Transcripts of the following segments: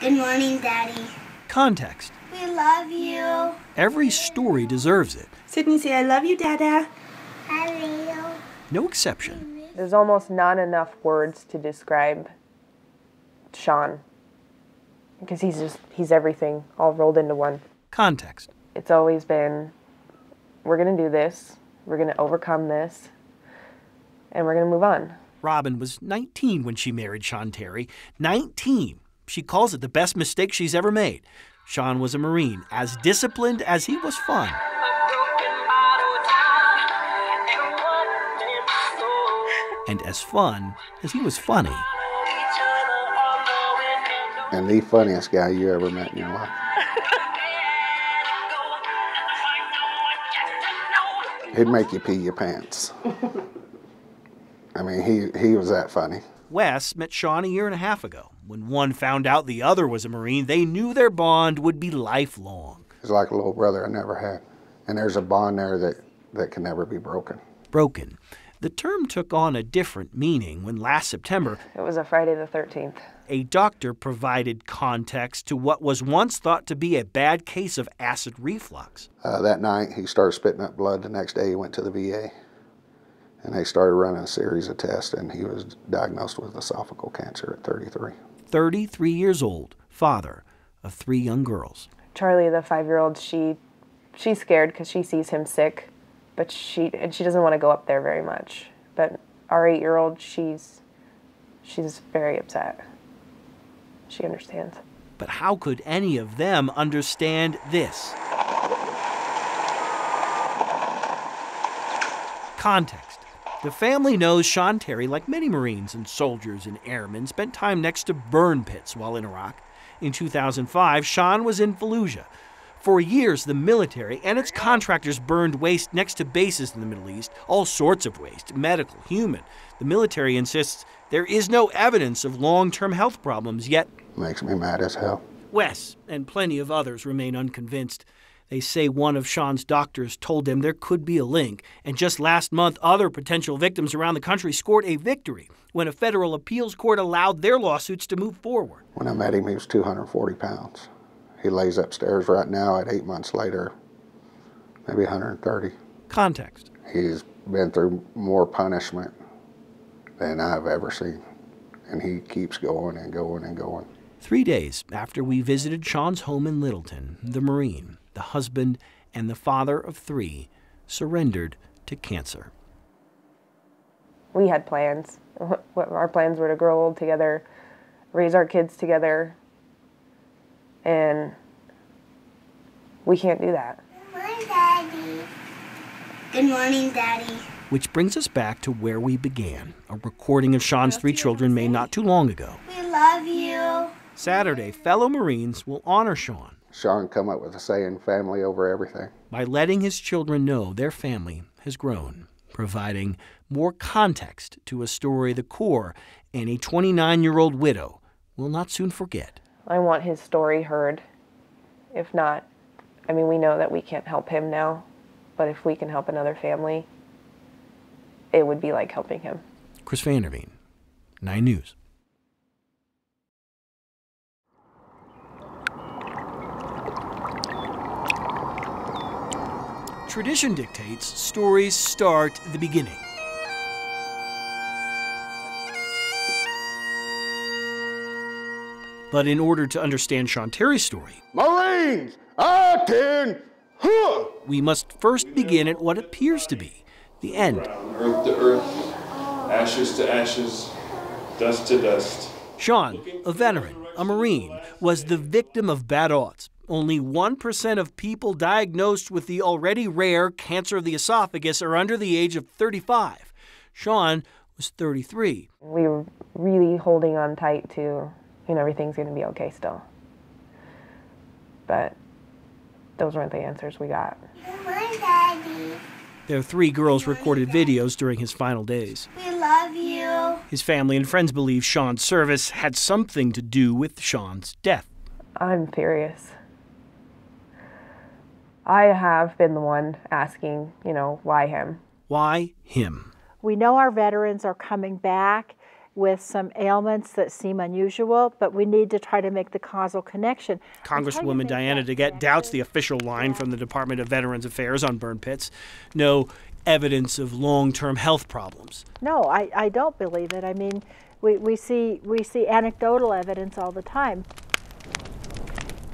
Good morning, Daddy. Context. We love you. Every story deserves it. Sydney, say, I love you, Dada. I love you. No exception. There's almost not enough words to describe Sean, because he's everything all rolled into one. Context. It's always been, we're going to do this, we're going to overcome this, and we're going to move on. Robin was 19 when she married Sean Terry. 19. She calls it the best mistake she's ever made. Sean was a Marine, as disciplined as he was fun. And as fun as he was funny. And the funniest guy you ever met in your life. He'd make you pee your pants. I mean, he was that funny. Wes met Sean a year and a half ago. When one found out the other was a Marine, they knew their bond would be lifelong. He's like a little brother I never had. And there's a bond there that can never be broken. Broken. The term took on a different meaning when last September, It was a Friday the 13th. a doctor provided context to what was once thought to be a bad case of acid reflux. That night, he started spitting up blood. The next day, he went to the VA. And they started running a series of tests, and he was diagnosed with esophageal cancer at 33. 33 years old, father of 3 young girls. Charlie, the 5-year-old, she's scared because she sees him sick, but she doesn't want to go up there very much. But our 8-year-old, she's very upset. She understands. But how could any of them understand this? Context. The family knows Sean Terry, like many Marines and soldiers and airmen, spent time next to burn pits while in Iraq. In 2005, Sean was in Fallujah. For years, the military and its contractors burned waste next to bases in the Middle East, all sorts of waste, medical, human. The military insists there is no evidence of long-term health problems, yet Makes me mad as hell. Wes and plenty of others remain unconvinced. They say one of Sean's doctors told them there could be a link, and just last month, other potential victims around the country scored a victory when a federal appeals court allowed their lawsuits to move forward. When I met him, he was 240 pounds. He lays upstairs right now at 8 months later, maybe 130. Context. He's been through more punishment than I've ever seen. And he keeps going and going and going. 3 days after we visited Sean's home in Littleton, the Marine, the husband, and the father of 3 surrendered to cancer. We had plans. Our plans were to grow old together, raise our kids together, and we can't do that. Good morning, Daddy. Good morning, Daddy. Which brings us back to where we began, a recording of Sean's 3 children made not too long ago. We love you. Saturday, fellow Marines will honor Sean Sean come up with a saying, family over everything. by letting his children know their family has grown, providing more context to a story the Corps and a 29-year-old widow will not soon forget. I want his story heard. If not, I mean, we know that we can't help him now, but if we can help another family, it would be like helping him. Chris Vanderveen, 9 News. Tradition dictates stories start at the beginning. But in order to understand Sean Terry's story, Marines, attend! Huh! we must first begin at what appears to be the end. Earth to earth, ashes to ashes, dust to dust. Sean, a veteran, a Marine, was the victim of bad odds. Only 1% of people diagnosed with the already rare cancer of the esophagus are under the age of 35. Sean was 33. We were really holding on tight to, everything's going to be okay still. But those weren't the answers we got. Good morning, Daddy. Their 3 girls recorded videos during his final days. We love you. His family and friends believe Sean's service had something to do with Sean's death. I'm furious. I have been the one asking, why him? Why him? We know our veterans are coming back, with some ailments that seem unusual, but we need to try to make the causal connection. Congresswoman Diana DeGette doubts the official line from the Department of Veterans Affairs on burn pits. No evidence of long-term health problems. No, I don't believe it. I mean, we see anecdotal evidence all the time.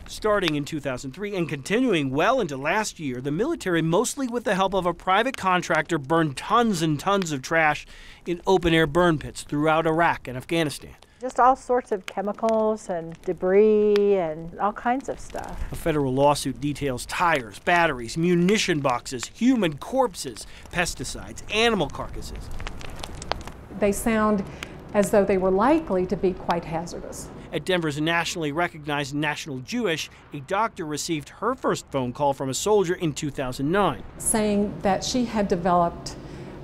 Starting in 2003 and continuing well into last year, the military, mostly with the help of a private contractor, burned tons and tons of trash in open-air burn pits throughout Iraq and Afghanistan. Just all sorts of chemicals and debris and all kinds of stuff. A federal lawsuit details tires, batteries, munition boxes, human corpses, pesticides, animal carcasses. They sound as though they were likely to be quite hazardous. At Denver's nationally recognized National Jewish, a doctor received her first phone call from a soldier in 2009. Saying that she had developed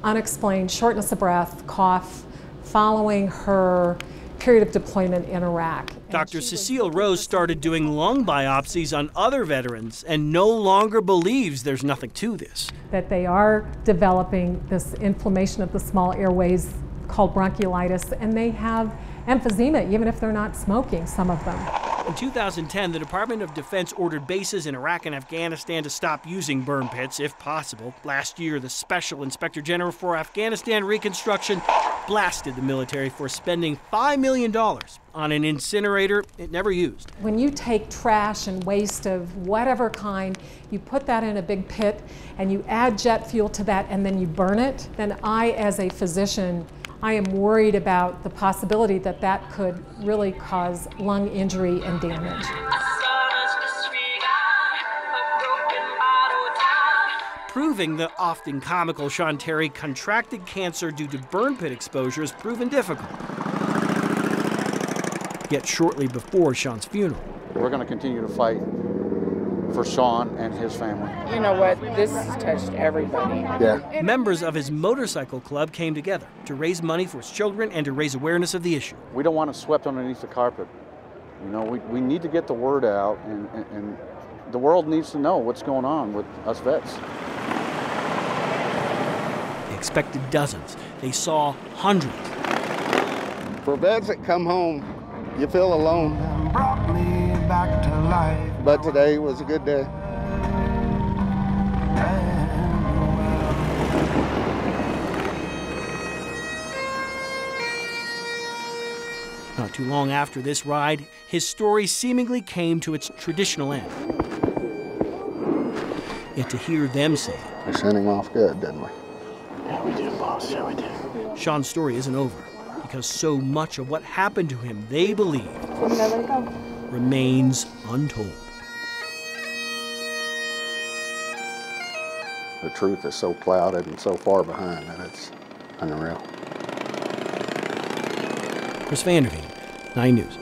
unexplained shortness of breath, cough, following her period of deployment in Iraq. Dr. Cecile Rose started doing lung biopsies on other veterans and no longer believes there's nothing to this. That they are developing this inflammation of the small airways called bronchiolitis, and they have emphysema, even if they're not smoking, some of them. In 2010, the Department of Defense ordered bases in Iraq and Afghanistan to stop using burn pits, if possible. Last year, the Special Inspector General for Afghanistan Reconstruction blasted the military for spending $5 million on an incinerator it never used. When you take trash and waste of whatever kind, you put that in a big pit, and you add jet fuel to that, and then you burn it, then I, as a physician, I am worried about the possibility that that could really cause lung injury and damage. Proving the often comical Sean Terry contracted cancer due to burn pit exposure has proven difficult. Yet shortly before Sean's funeral, we're going to continue to fight for Sean and his family. You know what? This has touched everybody. Yeah. members of his motorcycle club came together to raise money for his children and to raise awareness of the issue. We don't want it swept underneath the carpet. You know, we need to get the word out, and the world needs to know what's going on with us vets. They expected dozens. They saw hundreds. For vets that come home, you feel alone. Brought me back to life. But today was a good day. Not too long after this ride, his story seemingly came to its traditional end. Yet to hear them say, We sent him off good, didn't we? Yeah, we did, boss. Yeah, we did. Sean's story isn't over, because so much of what happened to him, they believe, remains untold. The truth is so clouded and so far behind that it's unreal. Chris Vanderveen, 9 News.